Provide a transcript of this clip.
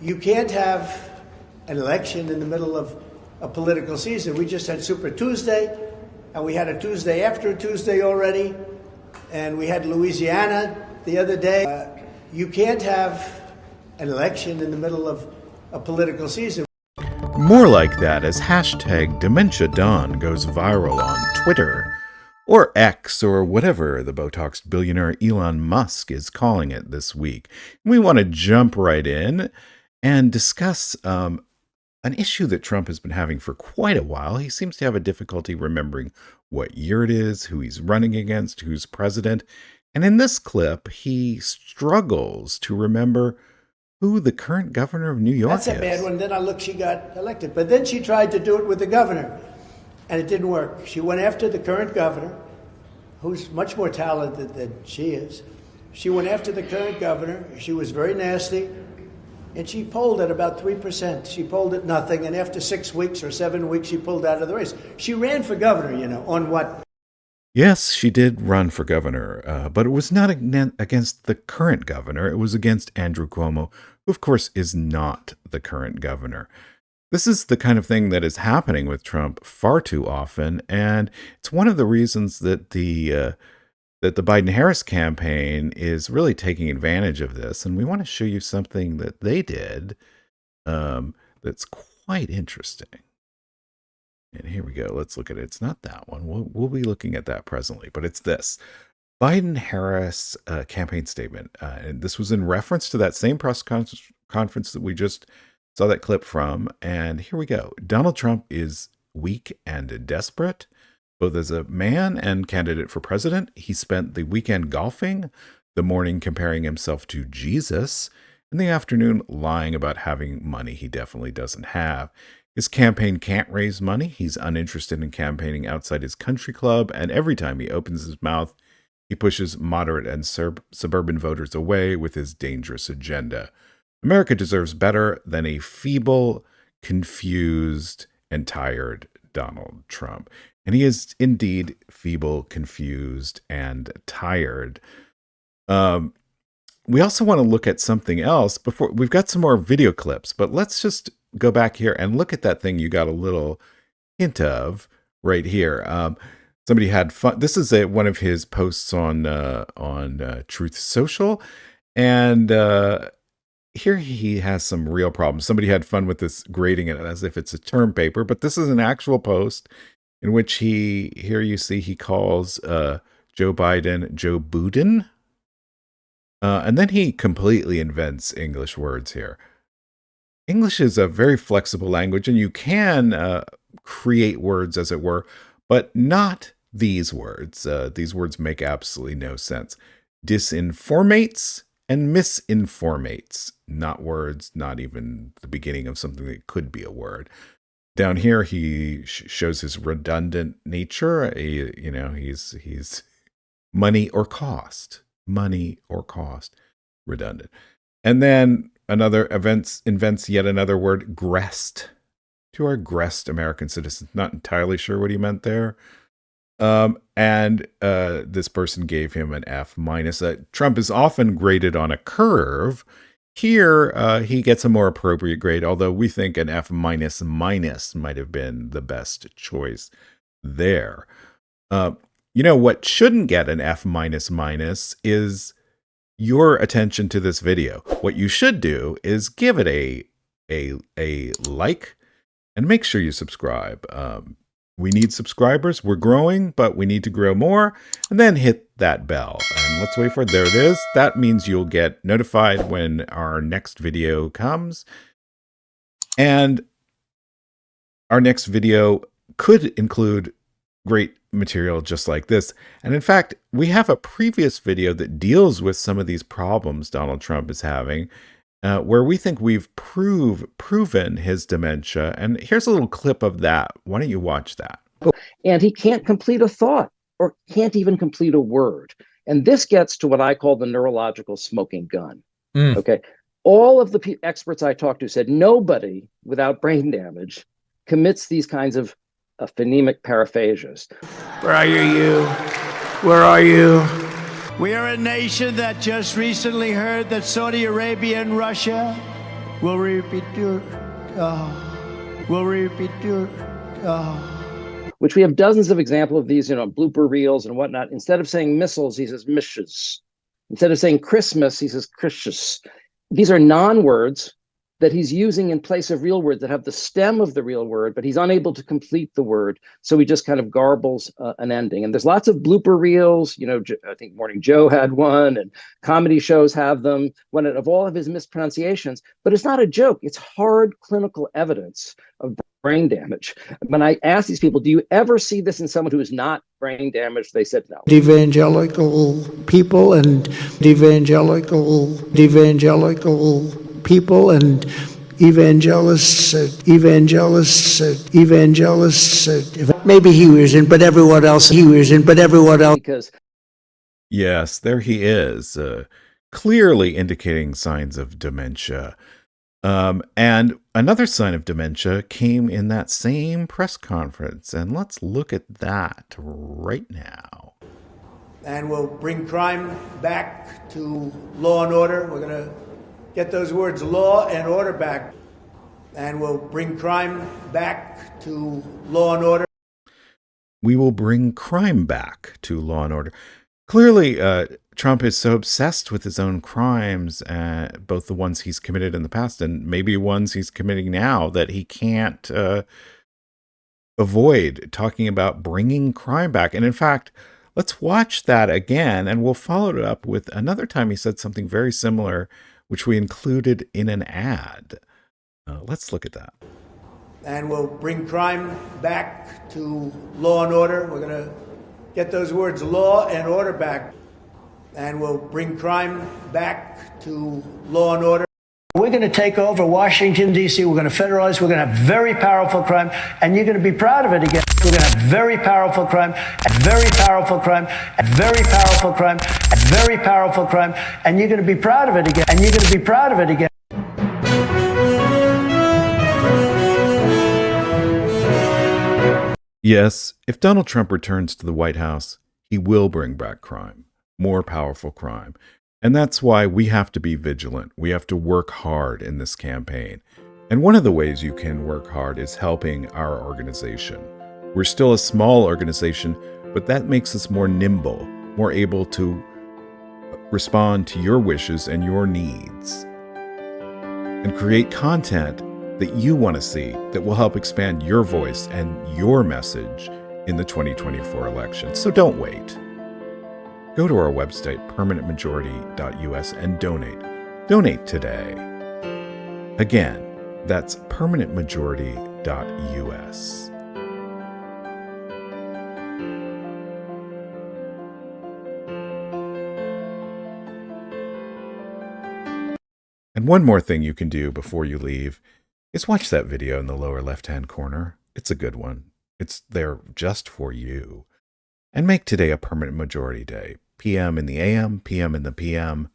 You can't have an election in the middle of a political season. We just had Super Tuesday, and we had a Tuesday after a Tuesday already, and we had Louisiana the other day. You can't have an election in the middle of a political season. More like that as hashtag DementiaDawn goes viral on Twitter, or X, or whatever the Botoxed billionaire Elon Musk is calling it this week. We want to jump right in and discuss an issue that Trump has been having for quite a while. He seems to have a difficulty remembering what year it is, who he's running against, who's president. And in this clip, he struggles to remember who the current governor of New York is. That's a bad one. Then I look, she got elected. But then she tried to do it with the governor, and it didn't work. She went after the current governor, who's much more talented than she is. She went after the current governor. She was very nasty. And she polled at about 3%. She polled at nothing. And after 6 weeks or 7 weeks, she pulled out of the race. She ran for governor, on what? Yes, she did run for governor, but it was not against the current governor. It was against Andrew Cuomo, who, of course, is not the current governor. This is the kind of thing that is happening with Trump far too often, and it's one of the reasons that the Biden-Harris campaign is really taking advantage of this, and we want to show you something that they did that's quite interesting. And here we go. Let's look at it. It's not that one. We'll be looking at that presently, but it's this. Biden-Harris campaign statement. And this was in reference to that same press conference that we just saw that clip from. And here we go. Donald Trump is weak and desperate, both as a man and candidate for president. He spent the weekend golfing, the morning comparing himself to Jesus, and the afternoon lying about having money he definitely doesn't have. His campaign can't raise money. He's uninterested in campaigning outside his country club, and every time he opens his mouth, he pushes moderate and suburban voters away with his dangerous agenda. America deserves better than a feeble, confused, and tired Donald Trump. And he is indeed feeble, confused, and tired. We also want to look at something else before we've got some more video clips, but let's just go back here and look at that thing you got a little hint of right here. Somebody had fun. This is one of his posts on Truth Social, and here he has some real problems. Somebody had fun with this, grading it as if it's a term paper, but this is an actual post in which here you see he calls Joe Biden Joe Boudin, and then he completely invents English words here. English is a very flexible language, and you can create words, as it were, but not these words. These words make absolutely no sense. Disinformates and misinformates, not words, not even the beginning of something that could be a word. Down here, he shows his redundant nature. He's money or cost, redundant. And then another invents yet another word, grest, to our grest American citizens. Not entirely sure what he meant there. And this person gave him an F-. Trump is often graded on a curve. Here, he gets a more appropriate grade, although we think an F-, might have been the best choice there. What shouldn't get an F-, is your attention to this video. What you should do is give it a like and make sure you subscribe. We need subscribers. We're growing, but we need to grow more. And then hit that bell. And let's wait for it. There it is. That means you'll get notified when our next video comes. And our next video could include great material just like this. And in fact, we have a previous video that deals with some of these problems Donald Trump is having, where we think we've proven his dementia. And here's a little clip of that. Why don't you watch that? And he can't complete a thought or can't even complete a word. And this gets to what I call the neurological smoking gun. Okay. All of the experts I talked to said nobody without brain damage commits these kinds of phonemic paraphasias. Where are you? Where are you? We are a nation that just recently heard that Saudi Arabia and Russia will reproduce, will reproduce, which we have dozens of examples of these, blooper reels and whatnot. Instead of saying missiles, he says mishes. Instead of saying Christmas, he says Christus. These are non-words that he's using in place of real words that have the stem of the real word, but he's unable to complete the word. So he just kind of garbles an ending. And there's lots of blooper reels. I think Morning Joe had one, and comedy shows have them of all of his mispronunciations. But it's not a joke. It's hard clinical evidence of brain damage. When I asked these people, do you ever see this in someone who is not brain damaged? They said no. Evangelical people and evangelical people and evangelists. Maybe he was in, but everyone else. Because yes, there he is, clearly indicating signs of dementia. And another sign of dementia came in that same press conference, and let's look at that right now. And we'll bring crime back to law and order. We're going to get those words law and order back. And we'll bring crime back to law and order. We will bring crime back to law and order. Clearly, Trump is so obsessed with his own crimes, both the ones he's committed in the past and maybe ones he's committing now, that he can't avoid talking about bringing crime back. And in fact, let's watch that again, and we'll follow it up with another time he said something very similar, which we included in an ad. Let's look at that. And we'll bring crime back to law and order. We're going to get those words law and order back. And we'll bring crime back to law and order. We're going to take over Washington, D.C. We're going to federalize. We're going to have very powerful crime, and you're going to be proud of it again. We're going to have very powerful crime, and very powerful crime, and very powerful crime, and very powerful crime, and you're going to be proud of it again. And you're going to be proud of it again. Yes, if Donald Trump returns to the White House, he will bring back crime, more powerful crime. And that's why we have to be vigilant. We have to work hard in this campaign. And one of the ways you can work hard is helping our organization. We're still a small organization, but that makes us more nimble, more able to respond to your wishes and your needs, and create content that you want to see that will help expand your voice and your message in the 2024 election. So don't wait. Go to our website, permanentmajority.us, and donate. Donate today. Again, that's permanentmajority.us. And one more thing you can do before you leave is watch that video in the lower left-hand corner. It's a good one. It's there just for you. And make today a permanent majority day. PM in the AM, PM in the PM.